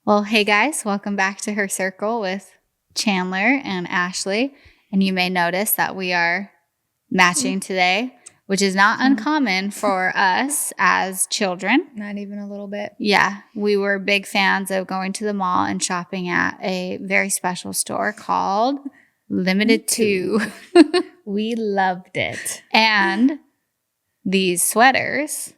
Well, hey guys, welcome back to Her Circle with Chandler and Ashley. And you may notice that we are matching today, which is not uncommon for us as children. Not even a little bit. Yeah, we were big fans of going to the mall and shopping at a very special store called Limited 2. We loved it. And these sweaters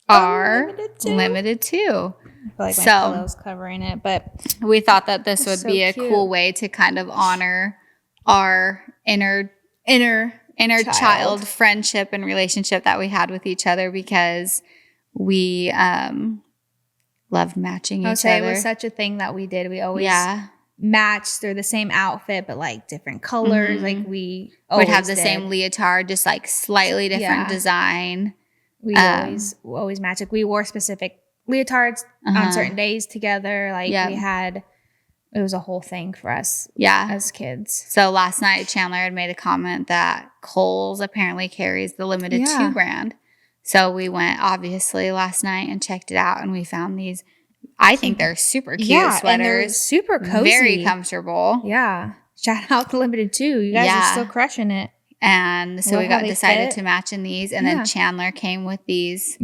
are limited too. I feel like my pillow's covering it, but we thought that this would so be a cute. cool way to kind of honor our inner child friendship and relationship that we had with each other, because we loved matching each other. It was such a thing that we did. We always matched through the same outfit, but like different colors. Like we would have the same leotard, just like slightly different design. We always matched. Like we wore specific leotards on certain days together. Like we had, it was a whole thing for us as kids. So last night Chandler had made a comment that Kohl's apparently carries the Limited 2 brand. So we went obviously last night and checked it out, and we found these. I think they're super cute sweaters. And they're super cozy. Very comfortable. Yeah. Shout out to Limited 2. You guys are still crushing it. And so we decided to match in these, and then Chandler came with these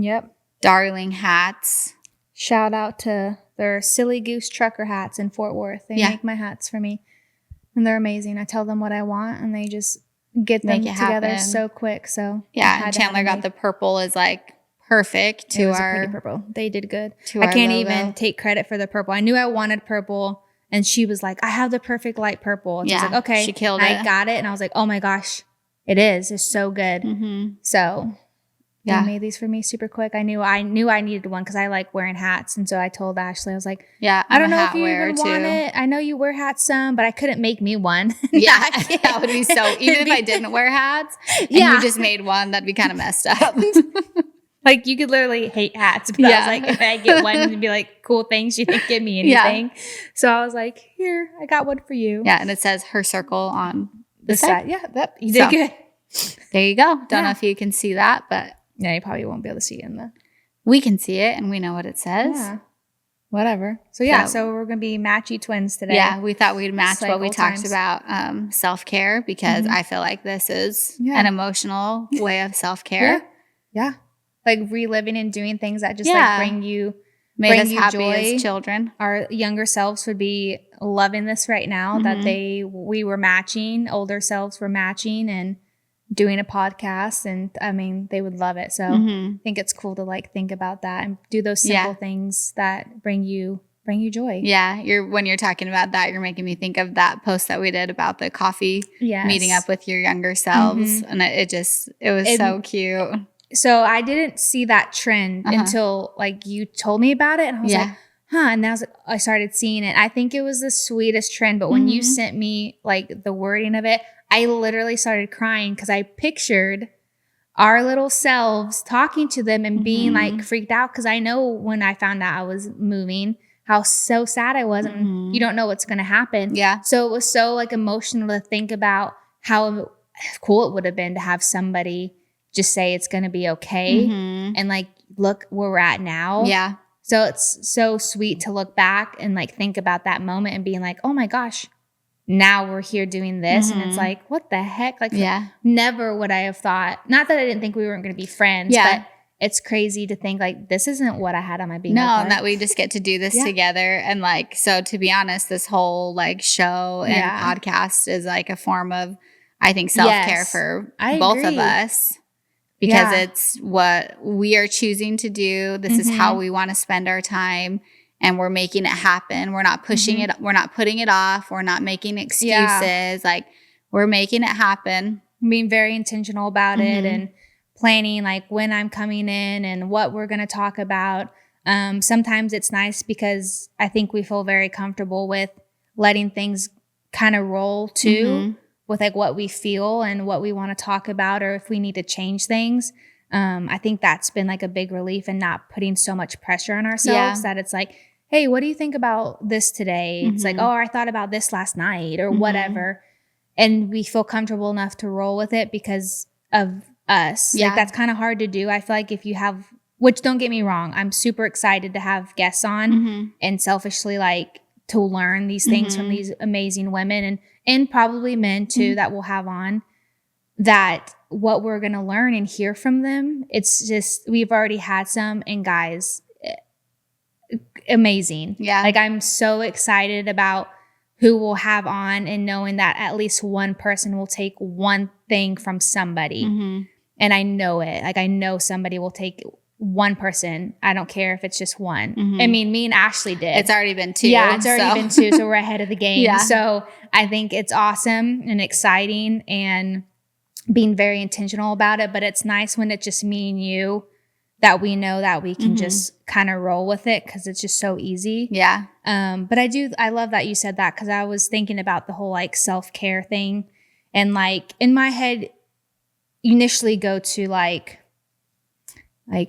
darling hats. Shout out to their Silly Goose trucker hats in Fort Worth. They make my hats for me, and they're amazing. I tell them what I want, and they just get them together so quick. So and Chandler got the purple is like perfect to our pretty purple. They did good. I can't even take credit for the purple. I knew I wanted purple, and she was like, "I have the perfect light purple." And she was like, "Okay," she killed it. I got it, and I was like, "Oh my gosh, it is! It's so good." So. They made these for me super quick. I knew I needed one because I like wearing hats. And so I told Ashley, I was like, I don't know if you even want it. I know you wear hats some, but I couldn't make me one. Yeah, that would be so, even if I didn't wear hats and you just made one, that'd be kind of messed up. Like you could literally hate hats. But I was like, if I get one, it'd be like, cool things. You didn't give me anything. So I was like, here, I got one for you. Yeah, and it says Her Circle on the side. Yeah, you did good. There you go. Don't know if you can see that, but. Yeah, you probably won't be able to see it in the... We can see it, and we know what it says. Yeah. Whatever. So we're going to be matchy twins today. Yeah, we thought we'd match what we talked about self-care, because I feel like this is an emotional way of self-care. Yeah. Like reliving and doing things that just like made us happy joy. As children. Our younger selves would be loving this right now, that we were matching, older selves were matching and doing a podcast, and I mean they would love it. So I think it's cool to like think about that and do those simple things that bring you joy. Yeah, when you're talking about that, you're making me think of that post that we did about the coffee meeting up with your younger selves, and it was so cute. So I didn't see that trend until like you told me about it, and I was like, and I started seeing it. I think it was the sweetest trend, but when you sent me like the wording of it, I literally started crying because I pictured our little selves talking to them and being like freaked out, because I know when I found out I was moving, how so sad I was, and you don't know what's going to happen. Yeah. So it was so like emotional to think about how cool it would have been to have somebody just say it's going to be okay, and like look where we're at now. Yeah. So it's so sweet to look back and like think about that moment and being like, oh my gosh, now we're here doing this. And it's like, what the heck? Like, never would I have thought, not that I didn't think we weren't going to be friends, but it's crazy to think like, this isn't what I had on my bingo card. And that we just get to do this together. And like, so to be honest, this whole like show and podcast is like a form of, I think, self-care for both of us. Because it's what we are choosing to do. This is how we want to spend our time. And we're making it happen. We're not pushing it. We're not putting it off. We're not making excuses. Like, we're making it happen. Being very intentional about it and planning like when I'm coming in and what we're going to talk about. Sometimes it's nice because I think we feel very comfortable with letting things kind of roll too. With like what we feel and what we want to talk about, or if we need to change things. I think that's been like a big relief, and not putting so much pressure on ourselves that it's like, hey, what do you think about this today? It's like, oh, I thought about this last night or whatever. And we feel comfortable enough to roll with it because of us. Like that's kind of hard to do. I feel like if you have which don't get me wrong, I'm super excited to have guests on and selfishly like to learn these things from these amazing women and probably men too that we'll have on, that what we're going to learn and hear from them. It's just, we've already had some, and guys, amazing. Yeah. Like I'm so excited about who we'll have on and knowing that at least one person will take one thing from somebody. And I know it. Like I know somebody will take one person. I don't care if it's just one. I mean, me and Ashley did. It's already been 2. Yeah, it's already been 2. So we're ahead of the game. Yeah. So I think it's awesome and exciting and being very intentional about it. But it's nice when it's just me and you, that we know that we can just kind of roll with it because it's just so easy. Yeah. But I love that you said that, because I was thinking about the whole like self-care thing. And like in my head, you initially go to like,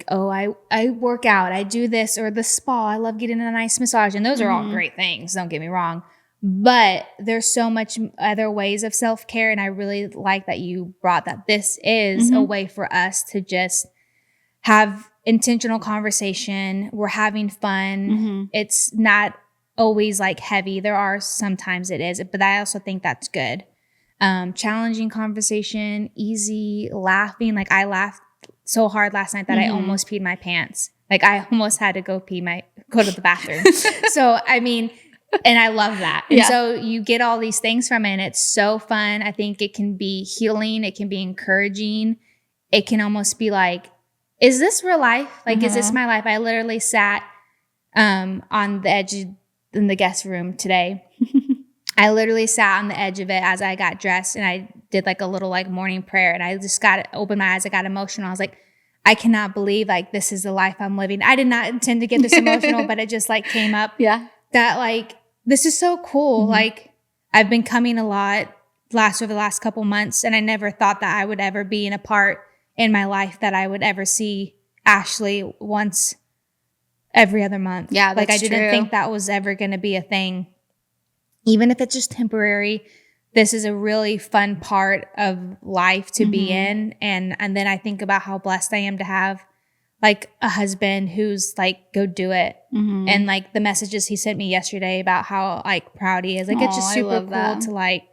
oh, I work out, I do this, or the spa, I love getting a nice massage. And those are all great things, don't get me wrong. But there's so much other ways of self-care. And I really like that you brought that this is a way for us to just have intentional conversation. We're having fun. It's not always like heavy. There are sometimes it is, but I also think that's good. Challenging conversation, easy, laughing. Like I laughed so hard last night that I almost peed my pants. Like I almost had to go to the bathroom. So, I mean, and I love that. And so you get all these things from it, and it's so fun. I think it can be healing. It can be encouraging. It can almost be like, is this real life? Like, is this my life? I literally sat on the edge in the guest room today. I literally sat on the edge of it as I got dressed, and I did like a little like morning prayer, and I just opened my eyes. I got emotional. I was like, I cannot believe like this is the life I'm living. I did not intend to get this emotional, but it just like came up. Yeah. That like, this is so cool. Like I've been coming a lot over the last couple months, and I never thought that I would ever be in a part in my life that I would ever see Ashley once every other month. Yeah, that's like I didn't true. think that was ever going to be a thing. Even if it's just temporary, this is a really fun part of life to be in. And then I think about how blessed I am to have like a husband who's like, go do it. And like the messages he sent me yesterday about how like proud he is. Like it's just super cool to like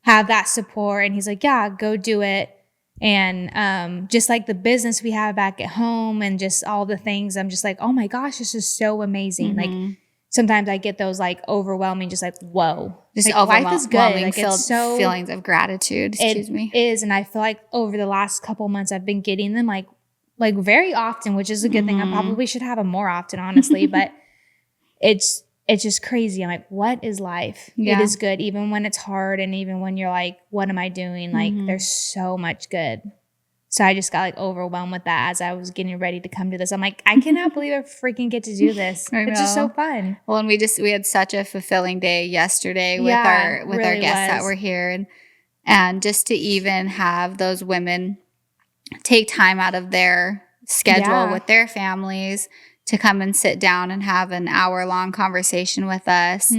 have that support. And he's like, yeah, go do it. And just like the business we have back at home and just all the things, I'm just like, oh my gosh, this is so amazing. Like sometimes I get those like overwhelming, just like, whoa. Just like, life is good. Like it's so feelings of gratitude. Excuse me. It is. And I feel like over the last couple months, I've been getting them like very often, which is a good thing. I probably should have them more often, honestly, but it's just crazy. I'm like, what is life? Yeah. It is good. Even when it's hard. And even when you're like, what am I doing? Like there's so much good. So I just got like overwhelmed with that as I was getting ready to come to this. I'm like, I cannot believe I freaking get to do this. It's just so fun. Well, and we had such a fulfilling day yesterday with our guests that were here, and just to even have those women take time out of their schedule with their families to come and sit down and have an hour-long conversation with us.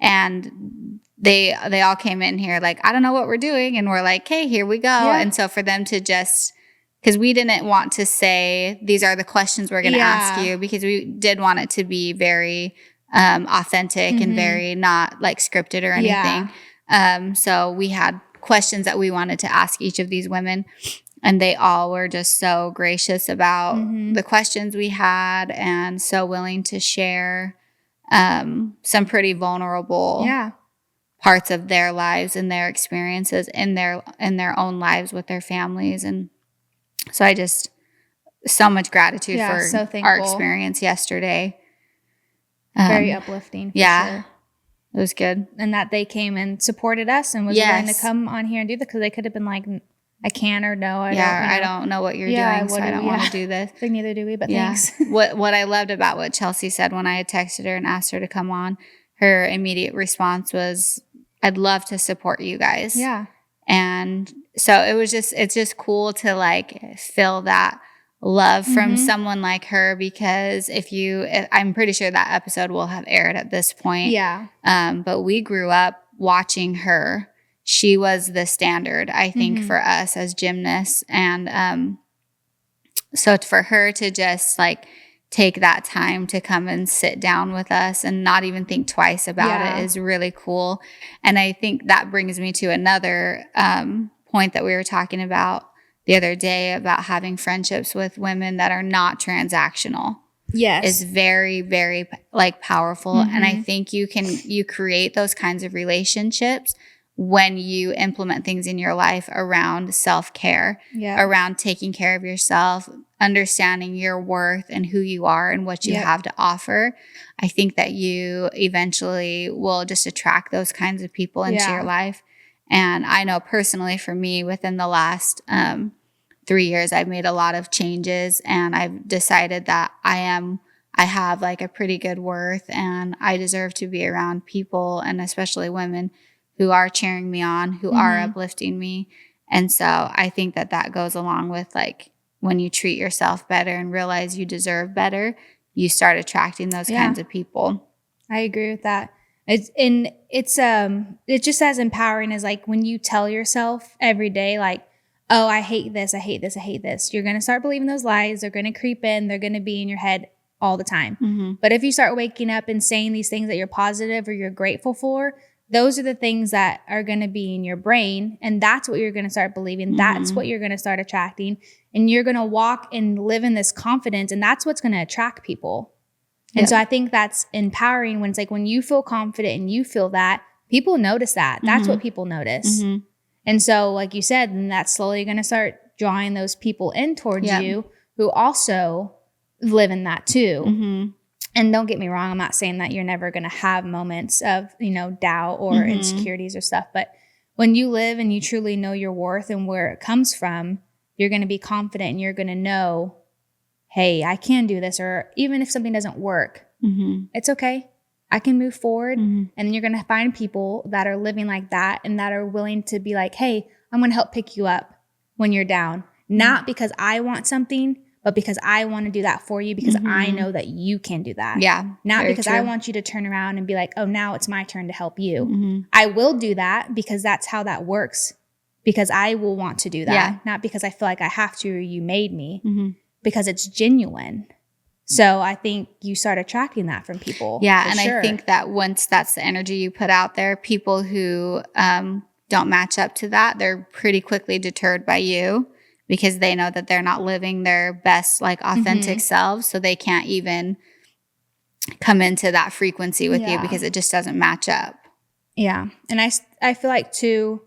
And they all came in here like, I don't know what we're doing. And we're like, hey, here we go. Yeah. And so for them to just, because we didn't want to say, these are the questions we're going to ask you, because we did want it to be very authentic and very not like scripted or anything. So we had questions that we wanted to ask each of these women. And they all were just so gracious about the questions we had and so willing to share some pretty vulnerable parts of their lives and their experiences in their own lives with their families. And so I just, so much gratitude for our experience yesterday. Very uplifting. For sure. It was good. And that they came and supported us and was willing to come on here and do this, because they could have been like, I can or no. I don't know what you're doing, so I don't want to do this. Like, neither do we, but thanks. What I loved about what Chelsea said when I had texted her and asked her to come on, her immediate response was, I'd love to support you guys. Yeah. And so it's just cool to like feel that love from someone like her, because I'm pretty sure that episode will have aired at this point. Yeah. But we grew up watching her. She was the standard, I think, for us as gymnasts. And So for her to just like take that time to come and sit down with us and not even think twice about it is really cool. And I think that brings me to another point that we were talking about the other day about having friendships with women that are not transactional. Yes. Is very, very like powerful. And I think you create those kinds of relationships when you implement things in your life around self-care, around taking care of yourself, understanding your worth and who you are and what you have to offer. I think that you eventually will just attract those kinds of people into your life. And I know personally for me, within the last 3 years, I've made a lot of changes, and I've decided that I have like a pretty good worth, and I deserve to be around people, and especially women who are cheering me on, who are uplifting me. And so I think that goes along with like when you treat yourself better and realize you deserve better, you start attracting those kinds of people. I agree with that. It's just as empowering as like when you tell yourself every day, like, oh, I hate this, I hate this, I hate this. You're going to start believing those lies. They're going to creep in. They're going to be in your head all the time. But if you start waking up and saying these things that you're positive or you're grateful for, those are the things that are going to be in your brain. And that's what you're going to start believing. That's what you're going to start attracting. And you're going to walk and live in this confidence. And that's what's going to attract people. And so I think that's empowering when it's like when you feel confident and you feel that, people notice that. That's what people notice. And so like you said, then that's slowly going to start drawing those people in towards you who also live in that too. And don't get me wrong, I'm not saying that you're never going to have moments of, doubt or insecurities or stuff. But when you live and you truly know your worth and where it comes from, you're going to be confident and you're going to know, hey, I can do this. Or even if something doesn't work, it's okay. I can move forward. And then you're going to find people that are living like that and that are willing to be like, hey, I'm going to help pick you up when you're down. Not because I want something, but because I want to do that for you because I know that you can do that. Yeah. Not because I want you to turn around and be like, oh, now it's my turn to help you. I will do that because that's how that works. Because I will want to do that. Yeah. Not because I feel like I have to or you made me. Because it's genuine. So I think you start attracting that from people. Yeah. And sure. I think that once that's the energy you put out there, people who don't match up to that, they're pretty quickly deterred by you. Because they know that they're not living their best, like, authentic selves. So they can't even come into that frequency with you because it just doesn't match up. Yeah. And I feel like, too,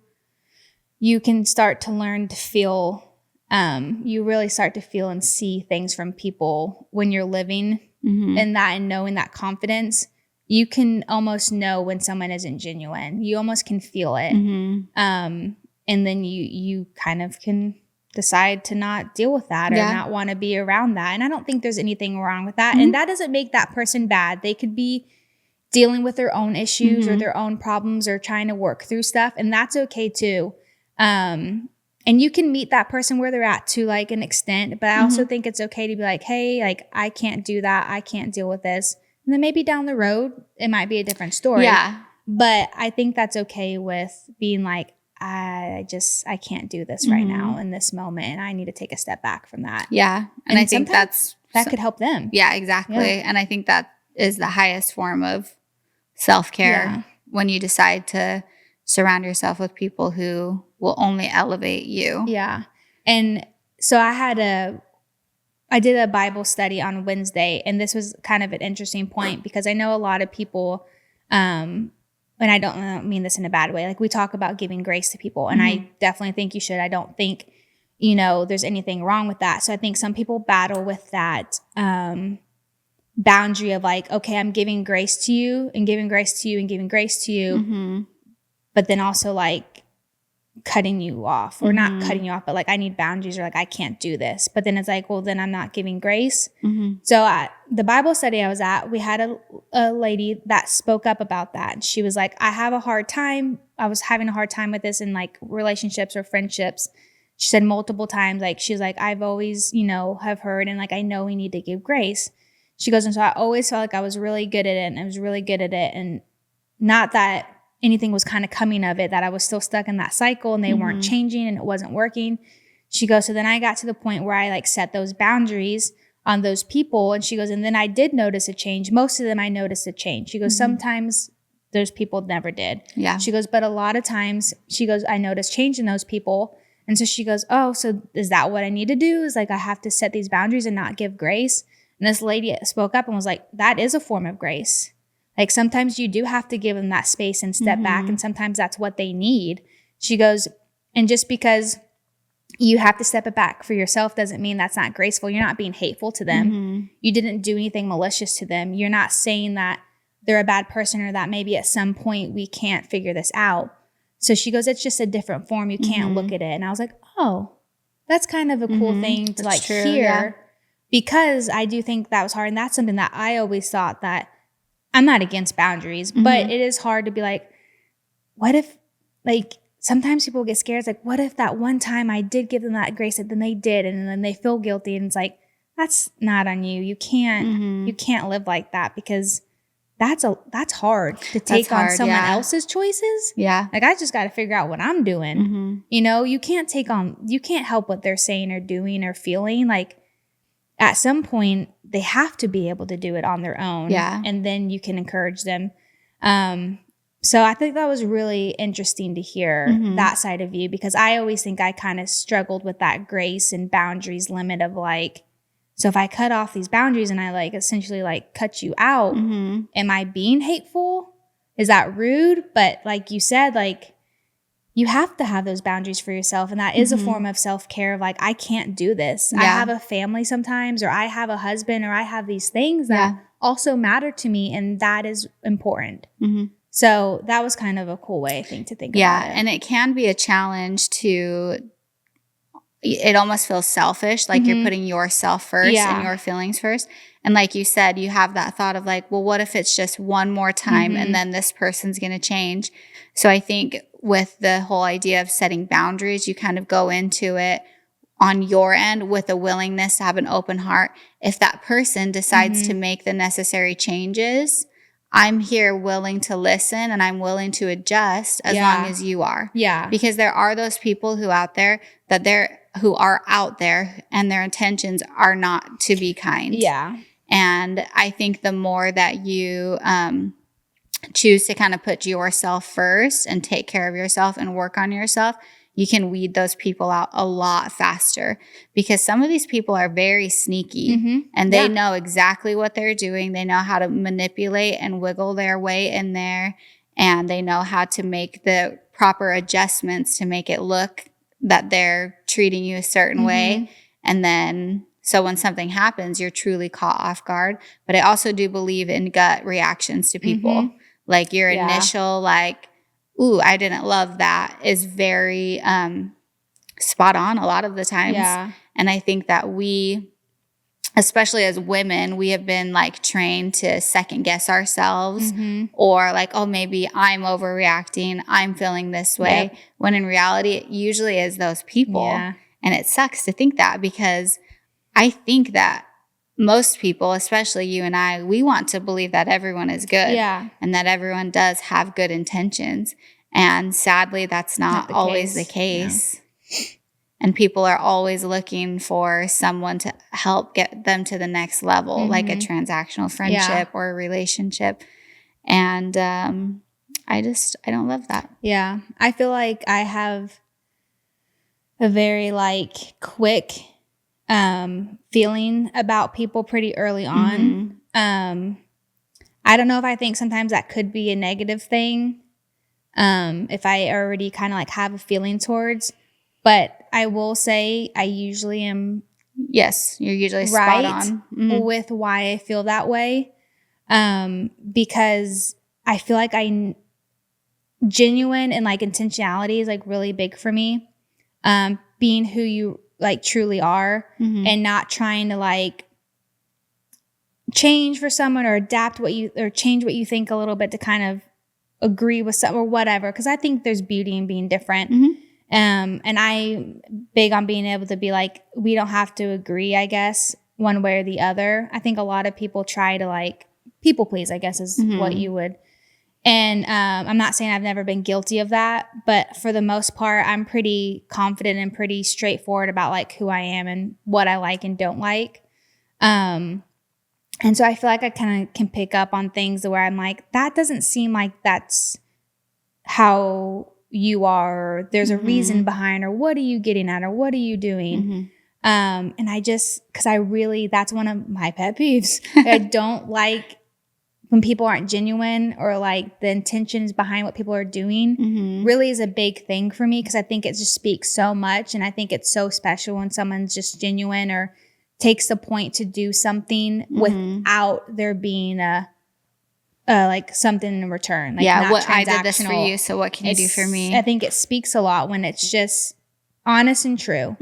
you can start to learn to feel, you really start to feel and see things from people when you're living in that and knowing that confidence. You can almost know when someone isn't genuine. You almost can feel it. And then you kind of can decide to not deal with that or not want to be around that. And I don't think there's anything wrong with that. And that doesn't make that person bad. They could be dealing with their own issues or their own problems or trying to work through stuff. And that's okay too. And you can meet that person where they're at to like an extent, but I also think it's okay to be like, hey, like I can't do that. I can't deal with this. And then maybe down the road, it might be a different story. Yeah. But I think that's okay with being like, I can't do this right now in this moment. And I need to take a step back from that. Yeah. And I think that could help them. Yeah, exactly. Yeah. And I think that is the highest form of self-care when you decide to surround yourself with people who will only elevate you. Yeah. And so I did a Bible study on Wednesday, and this was kind of an interesting point because I know a lot of people, and I don't mean this in a bad way. Like we talk about giving grace to people, and I definitely think you should. I don't think, there's anything wrong with that. So I think some people battle with that boundary of like, okay, I'm giving grace to you and giving grace to you and giving grace to you, but then also like cutting you off or not cutting you off, but like I need boundaries or like I can't do this. But then it's like, well, then I'm not giving grace. So at the Bible study I was at, we had a lady that spoke up about that. She was like, I was having a hard time with this in like relationships or friendships. She said multiple times, like, she's like, I've always, have heard, and like, I know we need to give grace. She goes, and so I always felt like I was really good at it and I was really good at it. And not that anything was kind of coming of it, that I was still stuck in that cycle and they weren't changing and it wasn't working. She goes, so then I got to the point where I like set those boundaries on those people. And she goes, and then I did notice a change. Most of them I noticed a change. She goes, sometimes those people never did. Yeah. She goes, but a lot of times, she goes, I noticed change in those people. And so she goes, oh, so is that what I need to do? Is like, I have to set these boundaries and not give grace. And this lady spoke up and was like, that is a form of grace. Like sometimes you do have to give them that space and step back. And sometimes that's what they need. She goes, and just because you have to step it back for yourself doesn't mean that's not graceful. You're not being hateful to them. You didn't do anything malicious to them. You're not saying that they're a bad person or that maybe at some point we can't figure this out. So she goes, it's just a different form. You can't look at it. And I was like, oh, that's kind of a cool thing to like hear because I do think that was hard. And that's something that I always thought that I'm not against boundaries, but it is hard to be like, what if like, sometimes people get scared. It's like, what if that one time I did give them that grace and then they did and then they feel guilty and it's like, that's not on you. You can't live like that because that's hard to take on someone else's choices. Yeah. Like I just got to figure out what I'm doing. You know, you can't help what they're saying or doing or feeling. Like at some point they have to be able to do it on their own. Yeah. And then you can encourage them. So I think that was really interesting to hear that side of you because I always think I kind of struggled with that grace and boundaries limit of like, so if I cut off these boundaries and I like essentially like cut you out, am I being hateful? Is that rude? But like you said, like you have to have those boundaries for yourself. And that is a form of self-care of like, I can't do this. Yeah. I have a family sometimes, or I have a husband, or I have these things that also matter to me. And that is important. So that was kind of a cool way, I think, to think about it. Yeah, and it can be a challenge it almost feels selfish, like you're putting yourself first and your feelings first. And like you said, you have that thought of like, well, what if it's just one more time and then this person's going to change? So I think with the whole idea of setting boundaries, you kind of go into it on your end with a willingness to have an open heart. If that person decides to make the necessary changes, I'm here willing to listen and I'm willing to adjust as long as you are. Yeah. Because there are those people who are out there and their intentions are not to be kind. Yeah. And I think the more that you choose to kind of put yourself first and take care of yourself and work on yourself, you can weed those people out a lot faster because some of these people are very sneaky and they know exactly what they're doing. They know how to manipulate and wiggle their way in there, and they know how to make the proper adjustments to make it look that they're treating you a certain way. And then, so when something happens, you're truly caught off guard. But I also do believe in gut reactions to people. Like your initial like, ooh, I didn't love that is very spot on a lot of the times. Yeah. And I think that we, especially as women, we have been like trained to second guess ourselves or like, oh, maybe I'm overreacting. I'm feeling this way. When in reality, it usually is those people. Yeah. And it sucks to think that because I think that most people, especially you and I, we want to believe that everyone is good and that everyone does have good intentions. And sadly, that's not always the case. Yeah. And people are always looking for someone to help get them to the next level, like a transactional friendship or a relationship. And I don't love that. Yeah. I feel like I have a very like quick feeling about people pretty early on. I don't know if I think sometimes that could be a negative thing. If I already kind of like have a feeling towards, but I will say I usually am. Yes. You're usually spot on with why I feel that way. Because I feel like genuine and like intentionality is like really big for me. Being who you like truly are and not trying to like change for someone or adapt or change what you think a little bit to kind of agree with something or whatever. Cause I think there's beauty in being different. And I'm big on being able to be like, we don't have to agree, I guess, one way or the other. I think a lot of people try to like people please, I guess is what you would. And I'm not saying I've never been guilty of that, but for the most part, I'm pretty confident and pretty straightforward about like who I am and what I like and don't like. And so I feel like I kind of can pick up on things where I'm like, that doesn't seem like that's how you are. Or there's a reason behind, or what are you getting at, or what are you doing? And I just, because that's one of my pet peeves. I don't like when people aren't genuine, or like the intentions behind what people are doing really is a big thing for me, because I think it just speaks so much. And I think it's so special when someone's just genuine or takes the point to do something without there being like something in return. Like, not what I did this for you, so what can you do for me? I think it speaks a lot when it's just honest and true.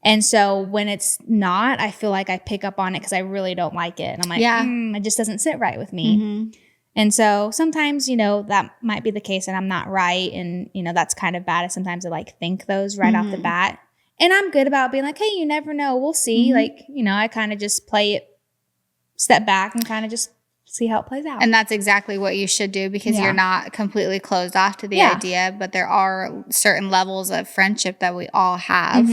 And so when it's not, I feel like I pick up on it because I really don't like it. And I'm like, it just doesn't sit right with me. And so sometimes, that might be the case and I'm not right. And, that's kind of bad. Sometimes I like think those right off the bat. And I'm good about being like, hey, you never know. We'll see. Like, I kind of just play it, step back and kind of just see how it plays out. And that's exactly what you should do, because you're not completely closed off to the idea, but there are certain levels of friendship that we all have.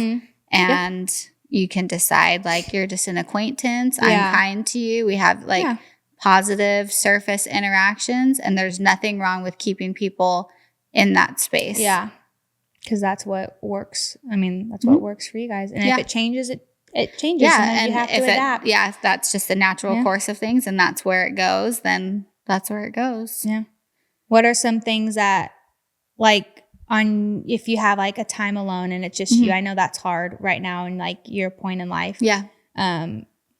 And you can decide, like, you're just an acquaintance. I'm kind to you. We have like positive surface interactions, and there's nothing wrong with keeping people in that space. Yeah. Because that's what works. I mean, that's what works for you guys. And if it changes, it changes. Yeah. And you have to adapt. If that's just the natural course of things and that's where it goes, then that's where it goes. Yeah. What are some things that, like, if you have like a time alone and it's just you, I know that's hard right now and like your point in life. Yeah.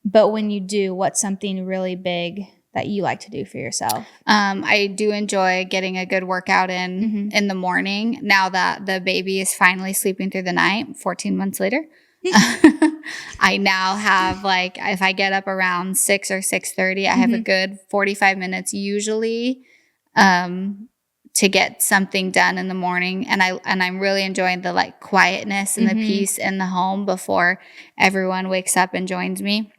But when you do, what's something really big that you like to do for yourself? I do enjoy getting a good workout in the morning. Now that the baby is finally sleeping through the night, 14 months later, I now have, like, if I get up around 6 or 6:30, I have a good 45 minutes usually to get something done in the morning. And I'm really enjoying the like quietness and the peace in the home before everyone wakes up and joins me.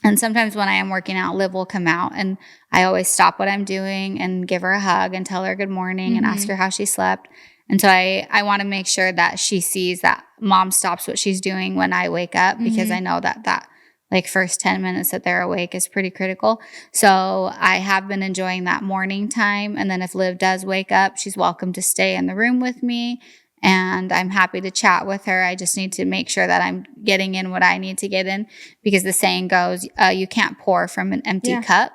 And sometimes when I am working out, Liv will come out, and I always stop what I'm doing and give her a hug and tell her good morning and ask her how she slept. And so I want to make sure that she sees that mom stops what she's doing when I wake up, because I know that like first 10 minutes that they're awake is pretty critical. So I have been enjoying that morning time. And then if Liv does wake up, she's welcome to stay in the room with me. And I'm happy to chat with her. I just need to make sure that I'm getting in what I need to get in, because the saying goes, you can't pour from an empty cup.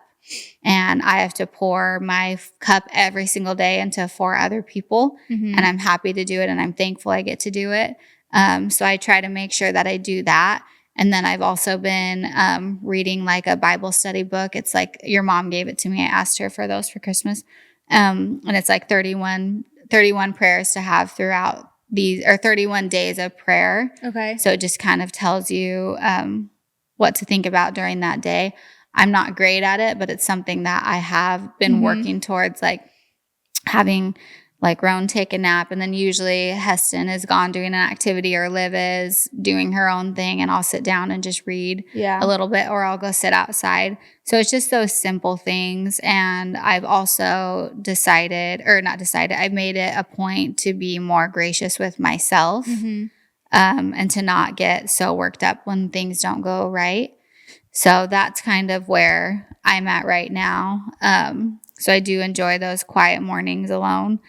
And I have to pour my cup every single day into 4 other people. And I'm happy to do it. And I'm thankful I get to do it. So I try to make sure that I do that. And then I've also been reading like a Bible study book. It's like, your mom gave it to me. I asked her for those for Christmas. And it's like 31 prayers to have throughout these, or 31 days of prayer. Okay. So it just kind of tells you what to think about during that day. I'm not great at it, but it's something that I have been working towards, like having like Roan take a nap. And then usually Heston is gone doing an activity, or Liv is doing her own thing, and I'll sit down and just read a little bit, or I'll go sit outside. So it's just those simple things. And I've also I've made it a point to be more gracious with myself and to not get so worked up when things don't go right. So that's kind of where I'm at right now. So I do enjoy those quiet mornings alone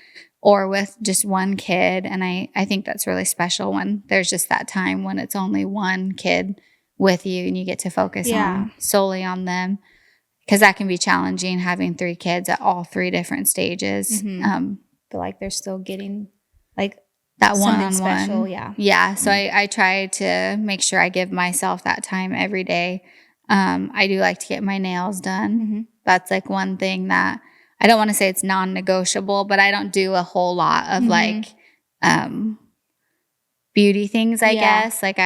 or with just one kid. And I think that's really special when there's just that time when it's only one kid with you and you get to focus solely on them. Because that can be challenging, having 3 kids at all 3 different stages. Feel like they're still getting like that one-on-one. Special, Yeah. So I try to make sure I give myself that time every day. I do like to get my nails done. That's like one thing that I don't want to say it's non-negotiable, but I don't do a whole lot of like beauty things, I guess. Like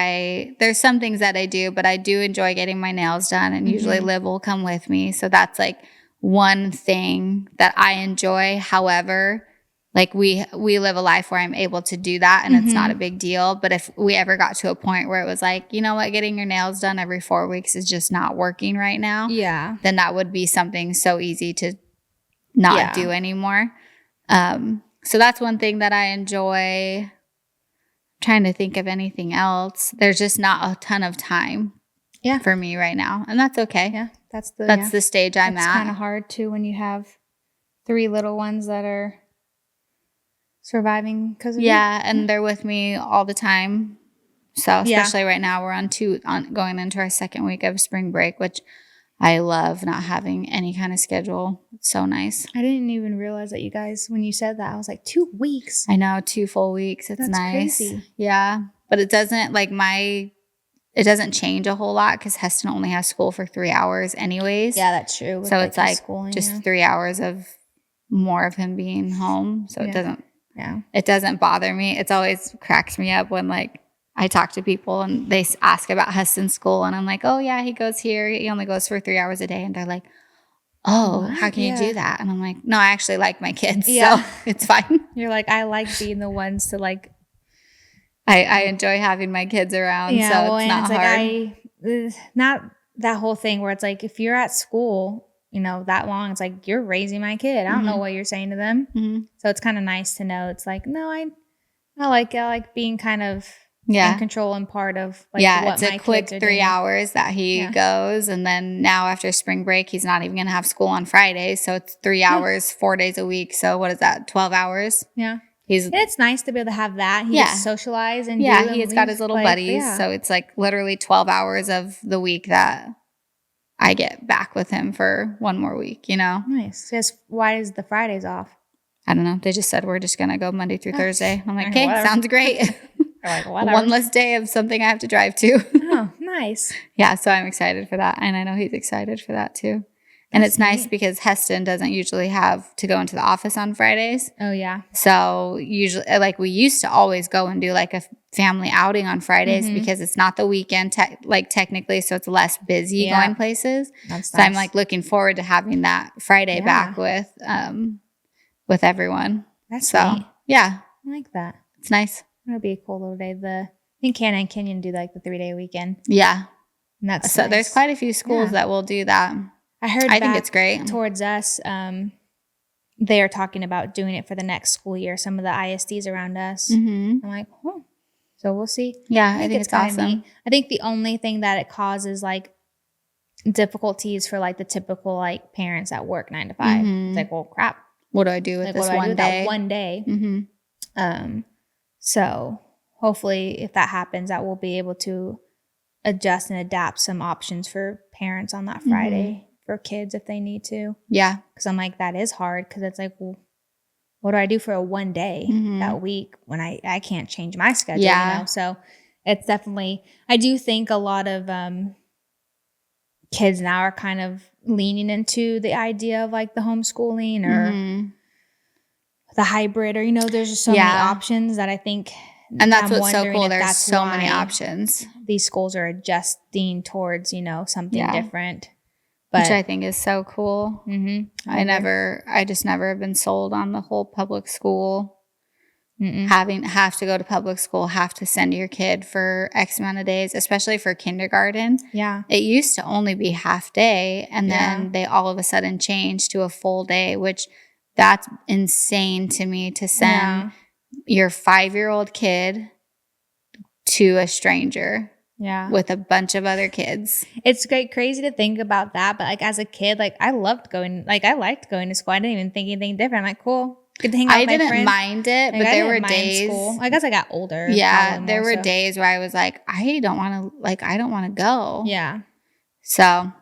there's some things that I do, but I do enjoy getting my nails done, and usually Liv will come with me. So that's like one thing that I enjoy. However, like we live a life where I'm able to do that, and it's not a big deal. But if we ever got to a point where it was like, you know what, getting your nails done every 4 weeks is just not working right now. Yeah. Then that would be something so easy to not do anymore. So that's one thing that I enjoy. I'm trying to think of anything else. There's just not a ton of time for me right now. And that's okay. Yeah. That's the stage I'm at. It's kind of hard too when you have 3 little ones that are surviving because of and they're with me all the time. So especially right now, we're going into our second week of spring break, which I love not having any kind of schedule. It's so nice. I didn't even realize that you guys, when you said that, I was like, 2 weeks. I know, 2 full weeks. It's That's nice. Crazy. Yeah, but it doesn't it doesn't change a whole lot because Heston only has school for 3 hours anyways. Yeah, that's true. So it's like just 3 hours of more of him being home. So it doesn't. Yeah. It doesn't bother me. It's always cracks me up when like I talk to people and they ask about Heston's school and I'm like, oh yeah, he goes here. He only goes for 3 hours a day. And they're like, oh, what? How can you do that? And I'm like, no, I actually like my kids. So it's fine. You're like, I like being the ones to like. I enjoy having my kids around. Yeah, so it's not hard. Not that whole thing where it's like, if you're at school, that long, it's like, you're raising my kid. I don't know what you're saying to them. Mm-hmm. So it's kind of nice to know. It's like, no, I like being kind of in control and part of like what it's a quick 3 hours that he goes. And then now after spring break, he's not even going to have school on Fridays. So it's 3 hours, 4 days a week. So what is that? 12 hours? Yeah. And it's nice to be able to have that. He gets to socialize and he's got his little buddies. So it's like literally 12 hours of the week that I get back with him for one more week, Nice. Yes. Why is the Fridays off? I don't know. They just said we're just going to go Monday through Thursday. I'm like, okay, sounds great. Like, one less day of something I have to drive to. Oh, nice. Yeah, so I'm excited for that. And I know he's excited for that too. And it's nice because Heston doesn't usually have to go into the office on Fridays. Oh, yeah. So usually, like we used to always go and do like a family outing on Fridays because it's not the weekend, technically. So it's less busy going places. That's so nice. I'm like looking forward to having that Friday back with everyone. That's sweet. Yeah. I like that. It's nice. That'll be a cool little day. I think Hannah and Kenyon do like the 3-day weekend. Yeah. And that's so nice. There's quite a few schools that will do that. I think it's great. Towards us, they are talking about doing it for the next school year. Some of the ISDs around us. Mm-hmm. I'm like, so we'll see. Yeah, I think it's awesome. Neat. I think the only thing that it causes like difficulties for like the typical like parents that work 9 to 5. It's like, well, crap. What do I do with this one day? That one day? Mm-hmm. So hopefully, if that happens, that we'll be able to adjust and adapt some options for parents on that Friday. For kids if they need to. Yeah. Because I'm like, that is hard because it's like, well, what do I do for a one day that week when I can't change my schedule? Yeah. So it's definitely, I do think a lot of kids now are kind of leaning into the idea of like the homeschooling or the hybrid or, there's just so many options that I think. And that's what's so cool. There's so many options. These schools are adjusting towards, something different. Which I think is so cool. Mm-hmm. I just never have been sold on the whole public school. Have to go to public school, have to send your kid for X amount of days, especially for kindergarten. Yeah. It used to only be half day. And then they all of a sudden changed to a full day, which that's insane to me to send your 5-year-old kid to a stranger. Yeah. With a bunch of other kids. It's crazy to think about that. But like as a kid, like I liked going to school. I didn't even think anything different. I'm like, cool. Good to hang out with my friends. I didn't mind it, but there were days. I guess I got older. Yeah. There were days where I was like, I don't want to go. Yeah. So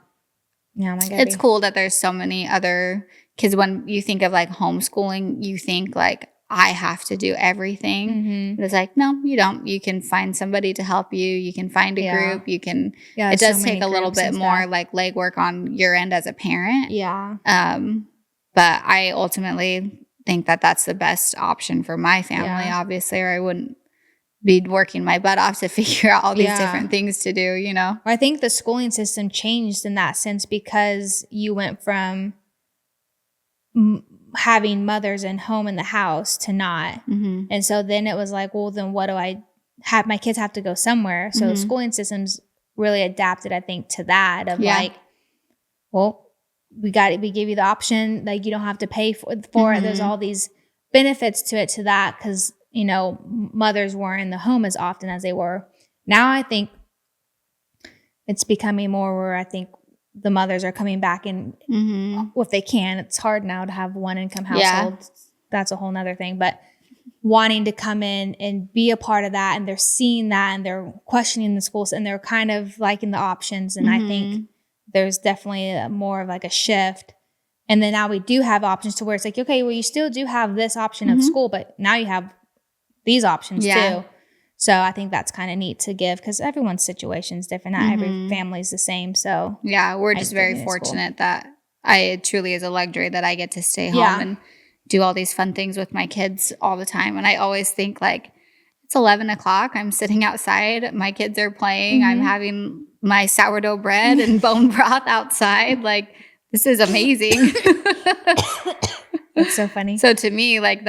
it's cool that there's so many other kids. When you think of like homeschooling, you think like, I have to do everything. But it's like, no, you don't. You can find somebody to help you. You can find a group. You can, it does take a little bit more like legwork on your end as a parent. Yeah. But I ultimately think that that's the best option for my family, obviously, or I wouldn't be working my butt off to figure out all these different things to do, I think the schooling system changed in that sense because you went from having mothers in home in the house to not. And so then it was like, well, then what do I have? My kids have to go somewhere. So schooling systems really adapted, I think, to that of like, well, we give you the option, like you don't have to pay for it. There's all these benefits to it, to that, because, you know, mothers weren't in the home as often as they were. Now I think it's becoming more where I think the mothers are coming back in if they can. It's hard now to have one income household. Yeah. That's a whole nother thing. But wanting to come in and be a part of that, and they're seeing that, and they're questioning the schools, and they're kind of liking the options. And I think there's definitely more of like a shift. And then now we do have options to where it's like, okay, well, you still do have this option of school, but now you have these options too. So I think that's kind of neat to give, because everyone's situation is different. Not every family's the same. So yeah, we're just very fortunate that it truly is a luxury that I get to stay home and do all these fun things with my kids all the time. And I always think, like, it's 11 o'clock. I'm sitting outside. My kids are playing. I'm having my sourdough bread and bone broth outside. Like, this is amazing. That's so funny. So to me, like,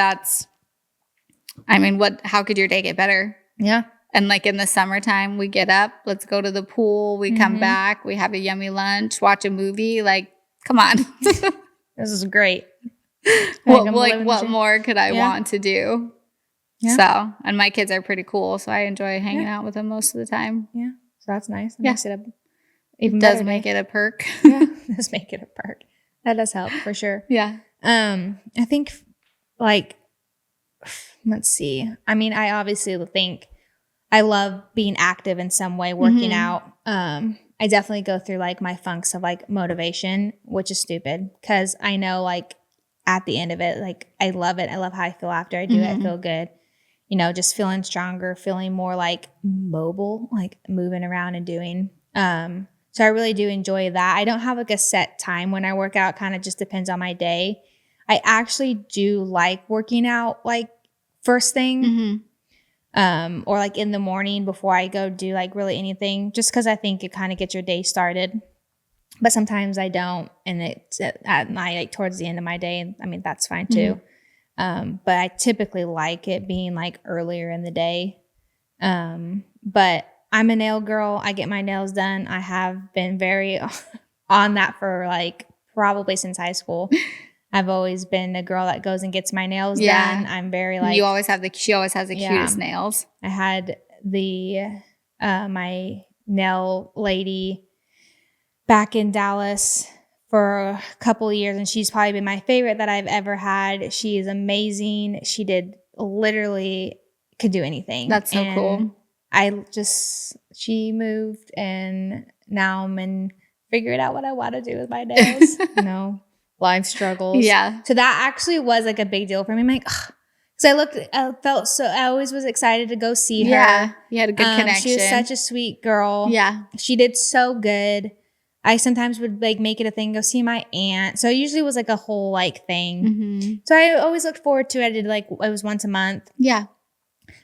how could your day get better? Yeah. And like in the summertime, we get up, let's go to the pool. We come back, we have a yummy lunch, watch a movie. Like, come on. This is great. What more could I want to do? Yeah. So, and my kids are pretty cool, so I enjoy hanging out with them most of the time. Yeah. So that's nice. That makes it even does make it a perk. Yeah, it does make it a perk. That does help for sure. Yeah. I think, like, let's see. I mean, I obviously think I love being active in some way, working out. I definitely go through like my funks of like motivation, which is stupid, because I know like at the end of it, like I love it. I love how I feel after I do it. I feel good. You know, just feeling stronger, feeling more like mobile, like moving around and doing. So I really do enjoy that. I don't have like a set time when I work out. Kind of just depends on my day. I actually do like working out like first thing. Or like in the morning before I go do like really anything, just because I think it kind of gets your day started. But sometimes I don't, and it's at night, like towards the end of my day. I mean, that's fine too. But I typically like it being like earlier in the day. But I'm a nail girl. I get my nails done. I have been very on that for like probably since high school. I've always been a girl that goes and gets my nails done. I'm very like, she always has the cutest nails. I had my nail lady back in Dallas for a couple of years, and she's probably been my favorite that I've ever had. She is amazing. She could do anything. That's so cool. She moved, and now I'm figuring out what I want to do with my nails. You know, life struggles. Yeah. So that actually was like a big deal for me. I'm like, because I always was excited to go see her. Yeah. You had a good connection. She was such a sweet girl. Yeah. She did so good. I sometimes would like make it a thing, go see my aunt. So it usually was like a whole like thing. So I always looked forward to it. I did it was once a month. Yeah.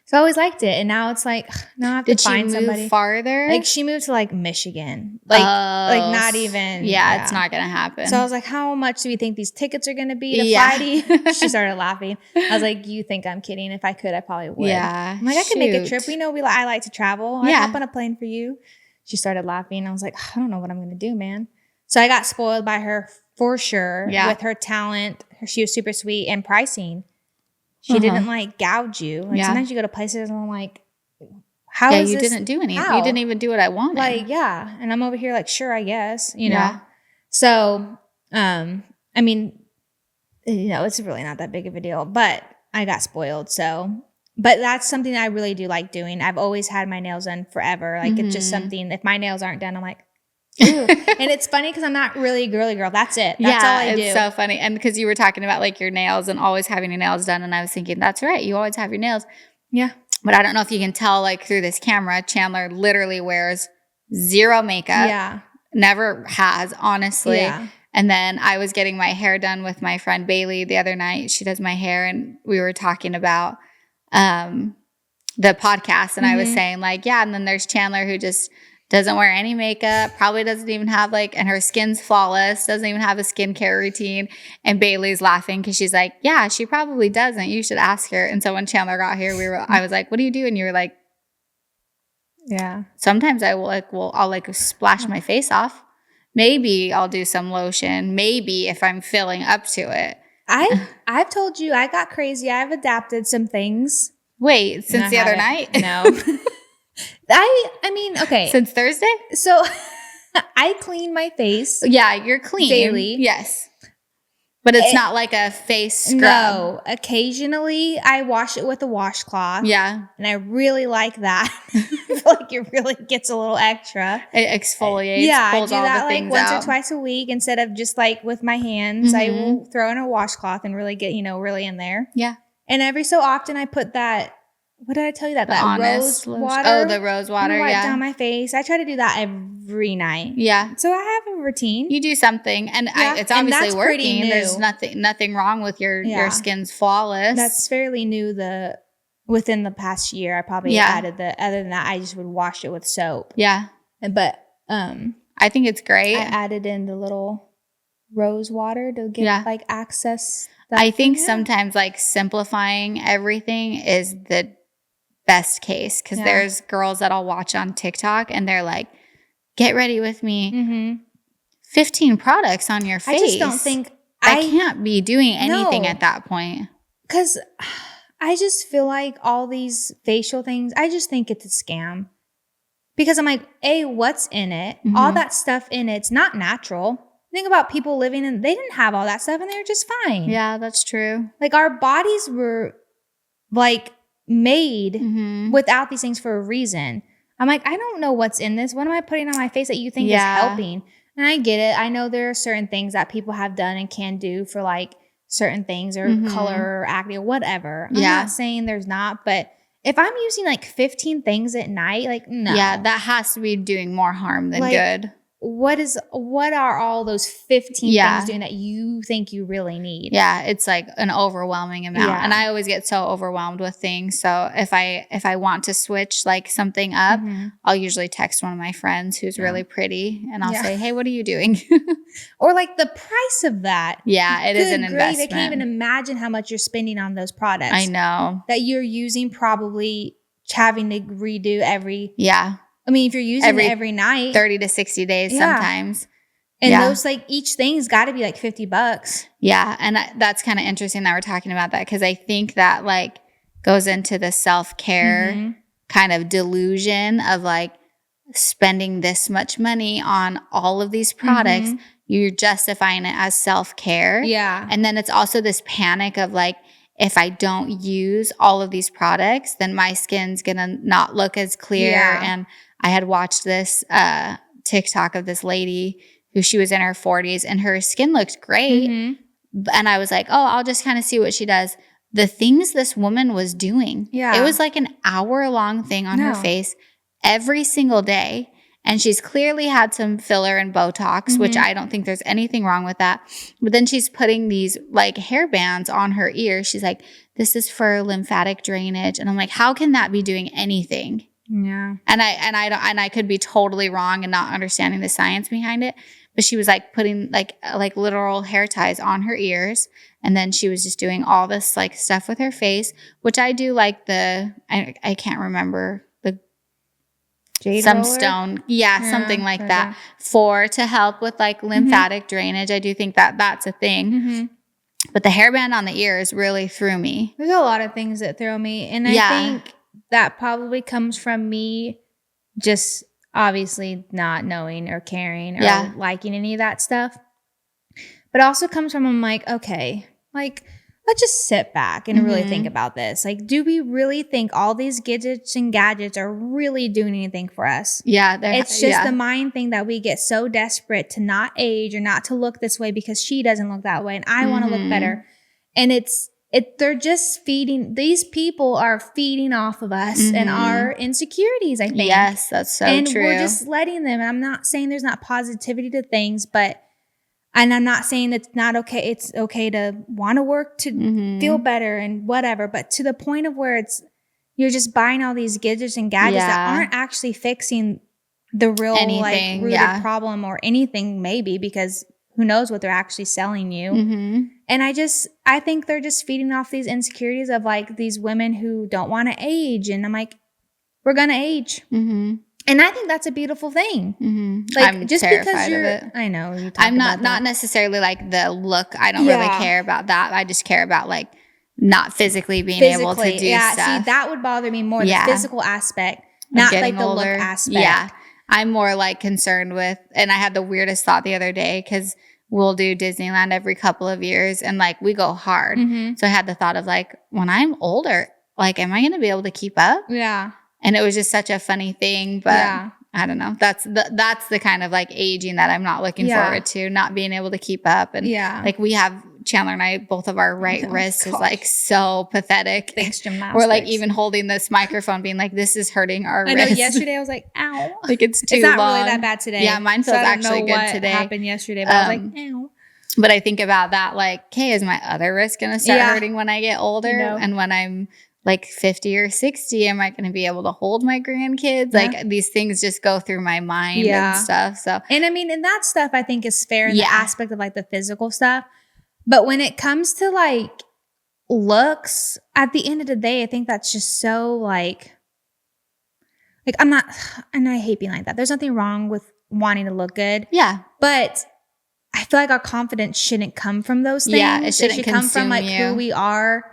So I always liked it. And now it's like, now I have to find somebody. Did she move farther? Like she moved to like Michigan. Like not even. Yeah, it's not going to happen. So I was like, how much do we think these tickets are going to be to fly to you? She started laughing. I was like, you think I'm kidding? If I could, I probably would. Yeah. I'm like, I could make a trip. We know I like to travel. I'd hop on a plane for you. She started laughing. I was like, I don't know what I'm going to do, man. So I got spoiled by her for sure with her talent. She was super sweet, and pricing. She didn't like gouge you. Like sometimes you go to places and I'm like, how is you this? Didn't do anything. You didn't even do what I wanted. Like, yeah. And I'm over here like, sure, I guess, you know? So, I mean, you know, it's really not that big of a deal, but I got spoiled. So, but that's something I really do like doing. I've always had my nails done forever. Like it's just something, if my nails aren't done, I'm like, ooh. And it's funny because I'm not really a girly girl. That's it. That's all I do. It's so funny. And because you were talking about like your nails and always having your nails done. And I was thinking, that's right. You always have your nails. Yeah. But I don't know if you can tell like through this camera, Chandler literally wears zero makeup. Yeah. Never has, honestly. Yeah. And then I was getting my hair done with my friend Bailey the other night. She does my hair, and we were talking about the podcast. And I was saying like, yeah. And then there's Chandler who just doesn't wear any makeup, probably doesn't even have and her skin's flawless, doesn't even have a skincare routine. And Bailey's laughing because she's like, yeah, she probably doesn't. You should ask her. And so when Chandler got here, I was like, what do you do? And you were like, yeah. Sometimes I will I'll splash my face off. Maybe I'll do some lotion. Maybe if I'm feeling up to it. I've told you I got crazy. I've adapted some things. Wait, since the other night? No. I mean, okay. Since Thursday? So I clean my face. Yeah, you're clean. Daily. Yes. But it's not like a face scrub. No. Occasionally, I wash it with a washcloth. Yeah. And I really like that. I feel like it really gets a little extra. It exfoliates. Yeah, pulls I do all that the like things once out. or twice a week instead of just like with my hands. I will throw in a washcloth and really get, really in there. Yeah. And every so often I put that, what did I tell you that? That rose water. Oh, the rose water, wipe down my face. I try to do that every night. Yeah. So I have a routine. You do something, and it's obviously working. There's nothing wrong with your skin's flawless. That's fairly new. Within the past year, I probably added other than that, I just would wash it with soap. Yeah. But I think it's great. I added in the little rose water to get like access. I think sometimes like simplifying everything is the best case, because there's girls that I'll watch on TikTok and they're like, get ready with me. 15 products on your face. I just don't think I can't be doing anything at that point. Because I just feel like all these facial things, I just think it's a scam. Because I'm like, what's in it? All that stuff in it's not natural. Think about people living in, they didn't have all that stuff and they were just fine. Yeah, that's true. Like our bodies were like made without these things for a reason. I'm like, I don't know what's in this. What am I putting on my face that you think is helping? And I get it. I know there are certain things that people have done and can do for like certain things or color or acne or whatever. I'm not saying there's not, but if I'm using like 15 things at night, like no. Yeah, that has to be doing more harm than good. What are all those 15 things doing that you think you really need? Yeah, it's like an overwhelming amount. And I always get so overwhelmed with things. So if I want to switch like something up, I'll usually text one of my friends who's really pretty and I'll say, hey, what are you doing? Or like the price of that. Yeah, it is an investment. I can't even imagine how much you're spending on those products. I know. That you're using, probably having to redo every I mean, if you're using it every night. 30 to 60 days sometimes. And those like each thing's got to be like $50. Yeah. And that's kind of interesting that we're talking about that, because I think that like goes into the self-care kind of delusion of like spending this much money on all of these products. You're justifying it as self-care. Yeah. And then it's also this panic of like, if I don't use all of these products, then my skin's going to not look as clear. Yeah. And I had watched this TikTok of this lady who she was in her 40s and her skin looked great. And I was like, oh, I'll just kind of see what she does. The things this woman was doing. Yeah. It was like an hour-long thing on her face every single day. And she's clearly had some filler and Botox, which I don't think there's anything wrong with that. But then she's putting these like hair bands on her ears. She's like, this is for lymphatic drainage. And I'm like, how can that be doing anything? Yeah. And I could be totally wrong and not understanding the science behind it. But she was like putting like literal hair ties on her ears. And then she was just doing all this like stuff with her face, which I do like I can't remember. Jade some roller? stone. Yeah, something like that to help with like lymphatic drainage. I do think that that's a thing. But the hairband on the ears really threw me. There's a lot of things that throw me. And I think that probably comes from me just obviously not knowing or caring or liking any of that stuff. But it also comes from I'm like, okay, like let's just sit back and really think about this. Like, do we really think all these gadgets and gadgets are really doing anything for us? Yeah. It's just the mind thing that we get so desperate to not age or not to look this way because she doesn't look that way and I want to look better. And they're just these people are feeding off of us and our insecurities, I think. Yes, that's so and true. And we're just letting them. And I'm not saying there's not positivity to things, and I'm not saying it's not okay. It's okay to want to work to feel better and whatever. But to the point of where you're just buying all these gadgets and gadgets that aren't actually fixing the real rooted problem or anything, maybe, because who knows what they're actually selling you. And I think they're just feeding off these insecurities of like these women who don't want to age. And I'm like, we're going to age. And I think that's a beautiful thing. Mm-hmm. Like, I'm just because you're, of it. I know. I'm not necessarily like the look. I don't really care about that. I just care about like not physically being able to do stuff. See, that would bother me more. The physical aspect, not like the older look aspect. Yeah. I'm more like concerned with, and I had the weirdest thought the other day because we'll do Disneyland every couple of years and like we go hard. Mm-hmm. So I had the thought of like, when I'm older, like, am I going to be able to keep up? Yeah. And it was just such a funny thing, but I don't know. That's the kind of like aging that I'm not looking forward to, not being able to keep up. And like we have Chandler and I, both of our right wrist is like so pathetic. Thanks, gymnastics. We're like even holding this microphone being like, this is hurting our wrist. I know yesterday I was like, ow. Like it's too long. It's not long. really that bad today. Yeah, mine feels actually good today. What happened yesterday, but I was like, ow. But I think about that like, okay, is my other wrist going to start hurting when I get older? And when I'm like 50 or 60, am I going to be able to hold my grandkids? Like these things just go through my mind and stuff. So, and I mean, and that stuff I think is fair in the aspect of like the physical stuff. But when it comes to like looks, at the end of the day, I think that's just so like I'm not, and I hate being like that. There's nothing wrong with wanting to look good. Yeah. But I feel like our confidence shouldn't come from those things. Yeah, it should come from like who we are.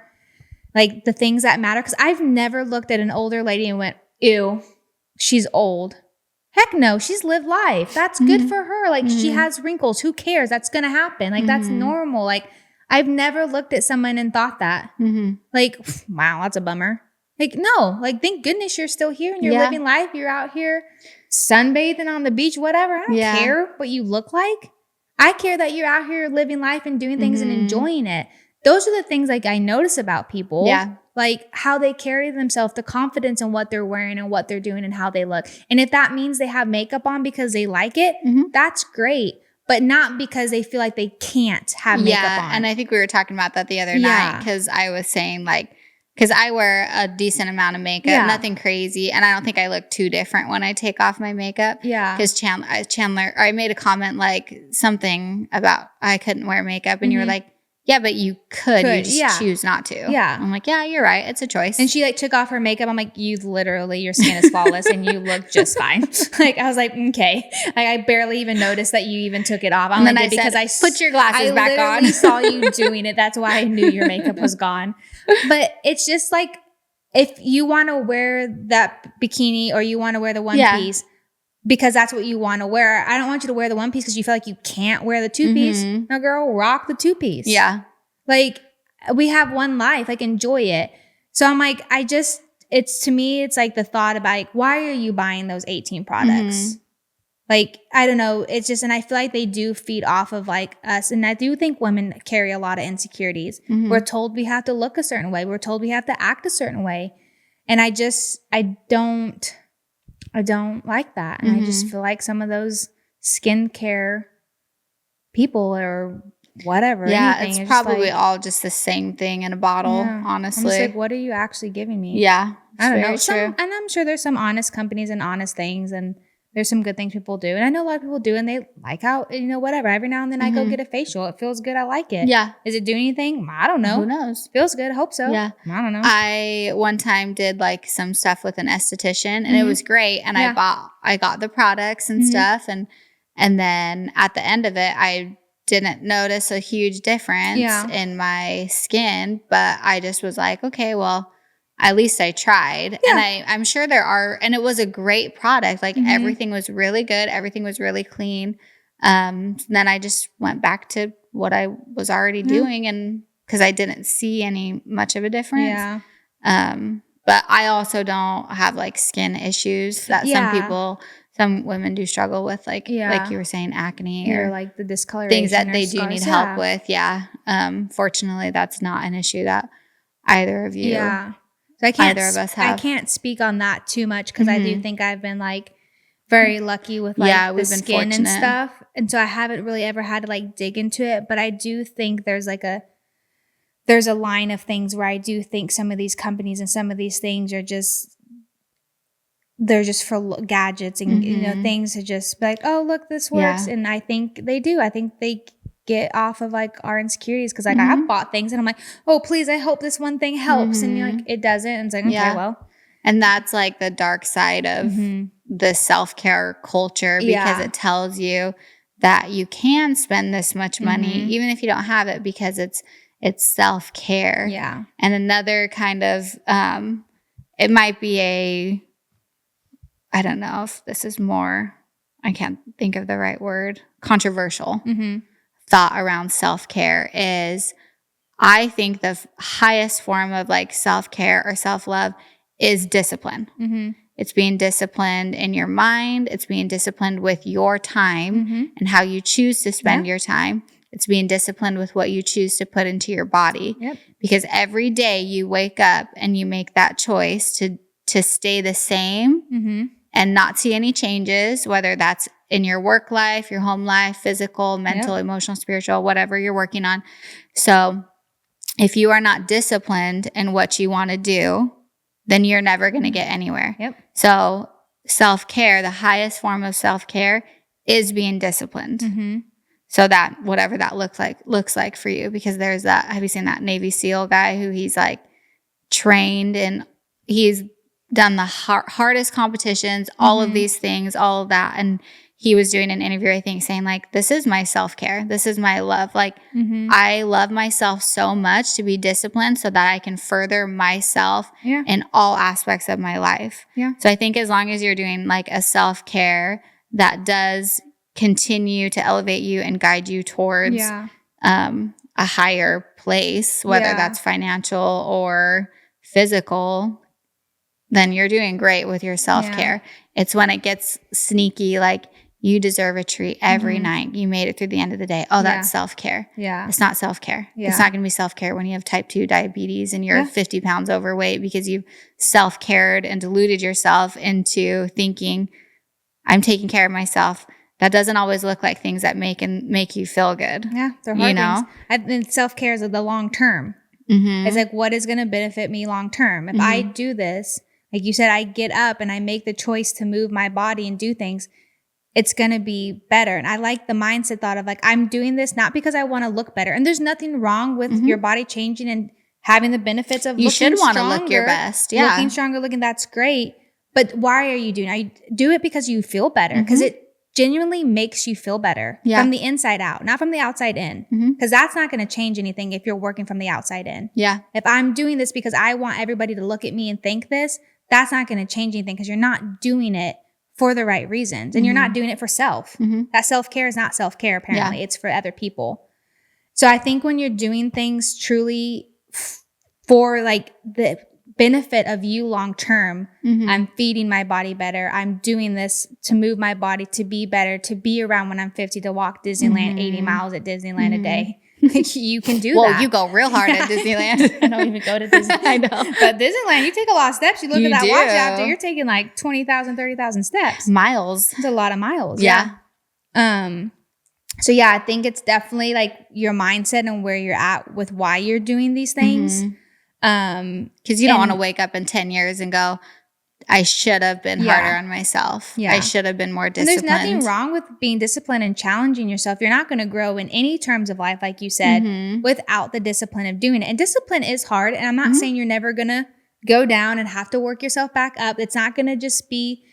Like the things that matter. Because I've never looked at an older lady and went, ew, she's old. Heck no, she's lived life. That's good for her. Like she has wrinkles. Who cares? That's going to happen. Like that's normal. Like I've never looked at someone and thought that. Like, wow, that's a bummer. Like no, like thank goodness you're still here and you're living life. You're out here sunbathing on the beach, whatever. I don't care what you look like. I care that you're out here living life and doing things and enjoying it. Those are the things like I notice about people. Yeah. Like how they carry themselves, the confidence in what they're wearing and what they're doing and how they look. And if that means they have makeup on because they like it, that's great. But not because they feel like they can't have makeup on. And I think we were talking about that the other night because I was saying like, because I wear a decent amount of makeup, nothing crazy. And I don't think I look too different when I take off my makeup. Yeah. Because Chandler, I made a comment like something about I couldn't wear makeup. And you were like, yeah, but you could. You just choose not to. Yeah. I'm like, yeah, you're right. It's a choice. And she like took off her makeup. I'm like, you literally, your skin is flawless and you look just fine. Like, I was like, okay. Like, I barely even noticed that you even took it off. And then I said, put your glasses back on. I saw you doing it. That's why I knew your makeup was gone. But it's just like, if you want to wear that bikini or you want to wear the one piece, because that's what you want to wear. I don't want you to wear the one piece because you feel like you can't wear the two piece. No, girl, rock the two piece. Yeah. Like, we have one life. Like, enjoy it. So I'm like, to me, it's like the thought about like, why are you buying those 18 products? Like, I don't know. It's just, and I feel like they do feed off of like us. And I do think women carry a lot of insecurities. We're told we have to look a certain way. We're told we have to act a certain way. And I don't like that. And I just feel like some of those skincare people or whatever. Yeah, it's probably like, all just the same thing in a bottle, honestly. I'm just like, what are you actually giving me? Yeah. I don't know. And I'm sure there's some honest companies and honest things and there's some good things people do. And I know a lot of people do and they like how, whatever. Every now and then I go get a facial. It feels good. I like it. Yeah. Is it doing anything? I don't know. Who knows? Feels good. I hope so. Yeah. I don't know. I one time did like some stuff with an esthetician and it was great. And I got the products and stuff. And then at the end of it, I didn't notice a huge difference in my skin, but I just was like, okay, well, at least I tried. Yeah. And I'm sure there are, and it was a great product. Like everything was really good. Everything was really clean. Then I just went back to what I was already doing and because I didn't see much of a difference. Yeah. But I also don't have like skin issues that some women do struggle with, like you were saying, acne or like the discoloration, things that they do need help with. Yeah. Fortunately, that's not an issue that either of you, either of us have. I can't speak on that too much because I do think I've been like very lucky with like the skin and stuff, and so I haven't really ever had to like dig into it. But I do think there's a line of things where I do think some of these companies and some of these things are just. They're just for gadgets and things to just be like, oh, look, this works. And I think they do. I think they get off of like our insecurities because like I've bought things and I'm like, oh, please, I hope this one thing helps. And you're like, it doesn't. And it's like, okay, well. And that's like the dark side of the self-care culture because it tells you that you can spend this much money even if you don't have it because it's self-care. Yeah. And another kind of it might be I don't know if this is more, I can't think of the right word, controversial thought around self-care is I think the highest form of like self-care or self-love is discipline. It's being disciplined in your mind. It's being disciplined with your time and how you choose to spend your time. It's being disciplined with what you choose to put into your body. Because every day you wake up and you make that choice to stay the same and not see any changes, whether that's in your work life, your home life, physical, mental, emotional, spiritual, whatever you're working on. So if you are not disciplined in what you want to do, then you're never going to get anywhere. So self-care, the highest form of self-care is being disciplined. So that whatever that looks like for you, because there's that, have you seen that Navy SEAL guy who he's like trained and he's done the hardest competitions, all of these things, all of that. And he was doing an interview, I think, saying like, this is my self-care. This is my love. Like I love myself so much to be disciplined so that I can further myself in all aspects of my life. So I think as long as you're doing like a self-care that does continue to elevate you and guide you towards a higher place, whether that's financial or physical, then you're doing great with your self-care. It's when it gets sneaky, like you deserve a treat every night. You made it through the end of the day. Oh, that's self-care. It's not self-care. It's not going to be self-care when you have type 2 diabetes and you're 50 pounds overweight because you've self-cared and deluded yourself into thinking, I'm taking care of myself. That doesn't always look like things that make you feel good. They're hard things. I think self-care is the long term. It's like, what is going to benefit me long term? If I do this, like you said, I get up and I make the choice to move my body and do things, it's going to be better. And I like the mindset thought of like, I'm doing this not because I want to look better. And there's nothing wrong with your body changing and having the benefits of you should want to look your best. Looking stronger, that's great. But why are you doing it? I do it because you feel better, because it genuinely makes you feel better from the inside out, not from the outside in. Because that's not going to change anything if you're working from the outside in. If I'm doing this because I want everybody to look at me and think this, that's not going to change anything because you're not doing it for the right reasons. And you're not doing it for self. That self-care is not self-care, apparently. It's for other people. So I think when you're doing things truly for like the benefit of you long term, I'm feeding my body better. I'm doing this to move my body to be better, to be around when I'm 50, to walk Disneyland 80 miles at Disneyland a day. You can do that. Well, you go real hard at Disneyland. I don't even go to Disney. I know. But Disneyland, you take a lot of steps. You look at that watch after, you're taking like 20,000, 30,000 steps. Miles. It's a lot of miles. So I think it's definitely like your mindset and where you're at with why you're doing these things. Because you don't want to wake up in 10 years and go, I should have been harder on myself. I should have been more disciplined. And there's nothing wrong with being disciplined and challenging yourself. You're not going to grow in any terms of life, like you said, without the discipline of doing it. And discipline is hard. And I'm not saying you're never going to go down and have to work yourself back up. It's not going to just be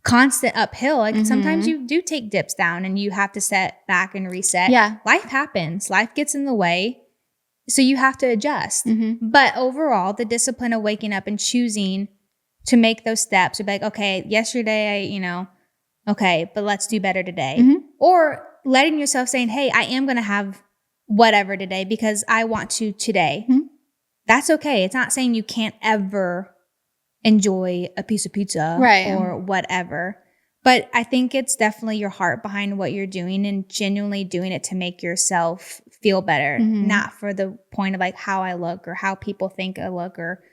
constant uphill. Like sometimes you do take dips down and you have to set back and reset. Life happens. Life gets in the way. So you have to adjust. But overall, the discipline of waking up and choosing to make those steps, to be like, okay, yesterday okay, but let's do better today. Or letting yourself saying, hey, I am going to have whatever today because I want to today. That's okay. It's not saying you can't ever enjoy a piece of pizza or whatever. But I think it's definitely your heart behind what you're doing and genuinely doing it to make yourself feel better, not for the point of like how I look or how people think I look or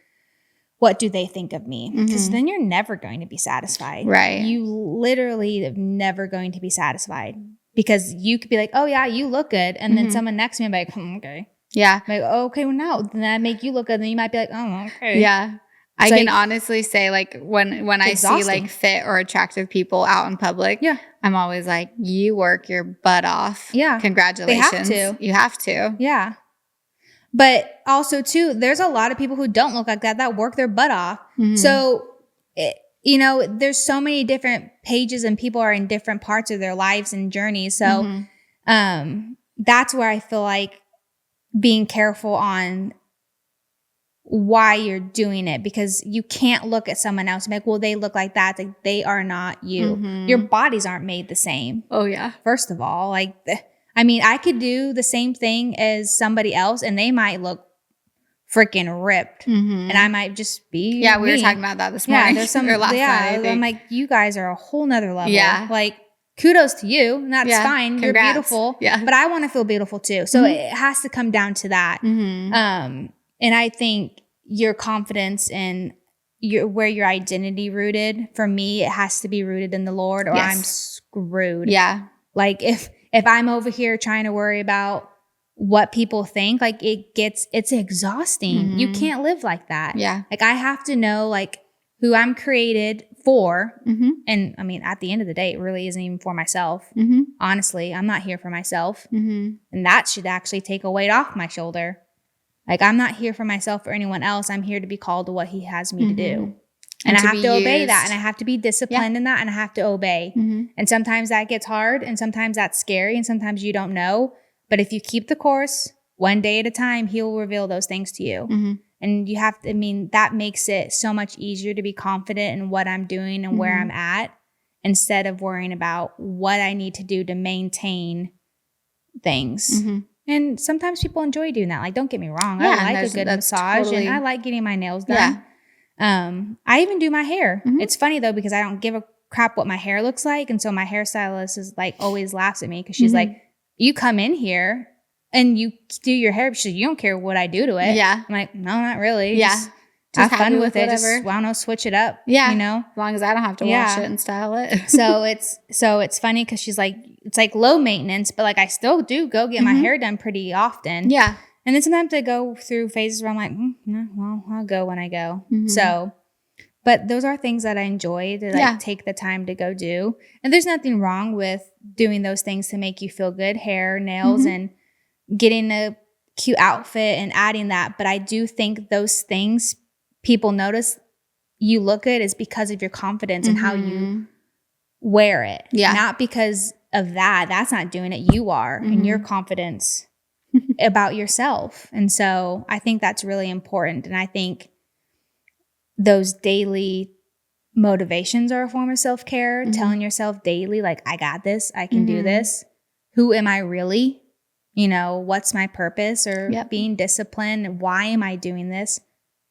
what do they think of me? Because then you're never going to be satisfied. You literally are never going to be satisfied because you could be like, oh yeah, you look good. And then someone next to me will be like, okay. Like, oh, okay, well no, then I make you look good. Then you might be like, oh, okay. I can honestly say like when I see like fit or attractive people out in public, I'm always like, you work your butt off. Congratulations. You have to. But also too, there's a lot of people who don't look like that work their butt off. So you know, there's so many different pages and people are in different parts of their lives and journeys. So that's where I feel like being careful on why you're doing it, because you can't look at someone else and be like, well, they look like that. It's like, they are not you. Your bodies aren't made the same. Oh, yeah. First of all, like, I mean, I could do the same thing as somebody else and they might look freaking ripped. And I might just be Yeah, we me. were talking about that this morning. There's some, or last night, I think. I'm like, you guys are a whole nother level. Yeah. Like, kudos to you. And that's fine. Congrats. You're beautiful. Yeah. But I want to feel beautiful too. So it has to come down to that. And I think your confidence and where your identity rooted, for me, it has to be rooted in the Lord, or I'm screwed. Yeah. Like if I'm over here trying to worry about what people think, like it's exhausting. You can't live like that. Yeah. Like I have to know like who I'm created for. And I mean, at the end of the day, it really isn't even for myself. Honestly, I'm not here for myself. And that should actually take a weight off my shoulder. Like I'm not here for myself or anyone else. I'm here to be called to what he has me to do. And I have to obey that. And I have to be disciplined in that. And I have to obey. And sometimes that gets hard. And sometimes that's scary. And sometimes you don't know. But if you keep the course, one day at a time, he will reveal those things to you. And you have to, I mean, that makes it so much easier to be confident in what I'm doing and where I'm at, instead of worrying about what I need to do to maintain things. And sometimes people enjoy doing that. Like, don't get me wrong. I like a good massage and I like getting my nails done. I even do my hair. It's funny though, because I don't give a crap what my hair looks like. And so my hairstylist is like, always laughs at me because she's like, you come in here and you do your hair. She's like, you don't care what I do to it. Yeah. I'm like, no, not really. Yeah. Just have fun with it. Just, I don't know, switch it up. Yeah. You know, as long as I don't have to wash it and style it. so it's funny because she's like, it's like low maintenance, but like I still do go get my hair done pretty often. Yeah. And then sometimes I go through phases where I'm like, no, well, I'll go when I go. So, but those are things that I enjoy to like take the time to go do. And there's nothing wrong with doing those things to make you feel good, hair, nails, and getting a cute outfit and adding that. But I do think those things people notice you look good is because of your confidence and how you wear it. Yeah. Not because of that. That's not doing it. You are and your confidence about yourself. And so I think that's really important. And I think those daily motivations are a form of self-care, telling yourself daily, like, I got this, I can do this. Who am I really? You know, what's my purpose? Or being disciplined. Why am I doing this?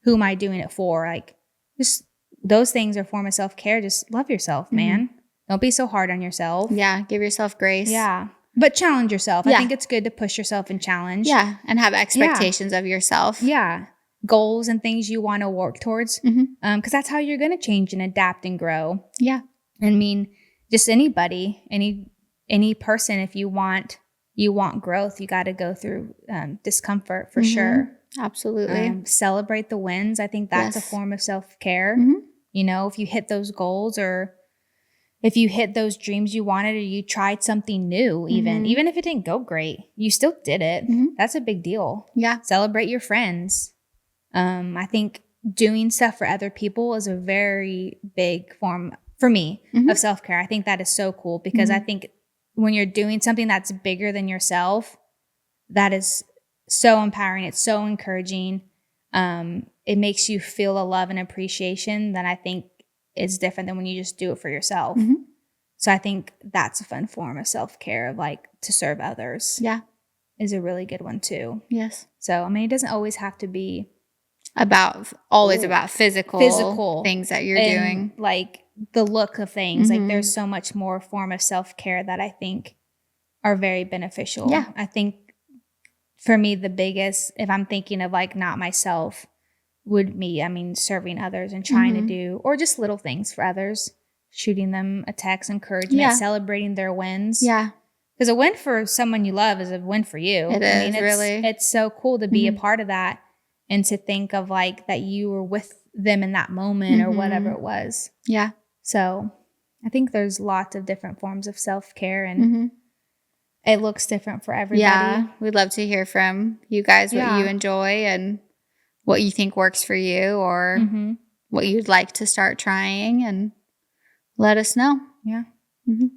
Who am I doing it for? Like, just those things are a form of self-care. Just love yourself, man. Don't be so hard on yourself. Yeah, give yourself grace. Yeah. But challenge yourself. I think it's good to push yourself and challenge. Yeah, and have expectations of yourself. Yeah. Goals and things you want to work towards. Because that's how you're going to change and adapt and grow. Yeah. I mean, just anybody, any person, if you want growth, you got to go through discomfort for sure. Absolutely. Celebrate the wins. I think that's a form of self-care. You know, if you hit those goals, or if you hit those dreams you wanted, or you tried something new, even if it didn't go great, you still did it. That's a big deal. Yeah. Celebrate your friends. I think doing stuff for other people is a very big form, for me, of self-care. I think that is so cool, because I think when you're doing something that's bigger than yourself, that is so empowering. It's so encouraging. It makes you feel a love and appreciation that I think is different than when you just do it for yourself. So I think that's a fun form of self-care, of like to serve others. Yeah. Is a really good one too. Yes. So, I mean, it doesn't always have to be about physical things that you're doing. Like the look of things. Like there's so much more form of self-care that I think are very beneficial. Yeah. I think for me, the biggest, if I'm thinking of like not myself, would be, I mean, serving others and trying to do, or just little things for others, shooting them a text, encouragement, celebrating their wins. Yeah. Because a win for someone you love is a win for you. It's so cool to be a part of that, and to think of like that you were with them in that moment or whatever it was. Yeah. So I think there's lots of different forms of self-care, and it looks different for everybody. Yeah. We'd love to hear from you guys what you enjoy and what you think works for you, or what you'd like to start trying and let us know. Yeah. Mm-hmm.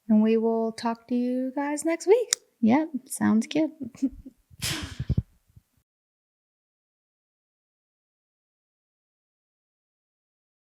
And we will talk to you guys next week. Yep. Sounds good.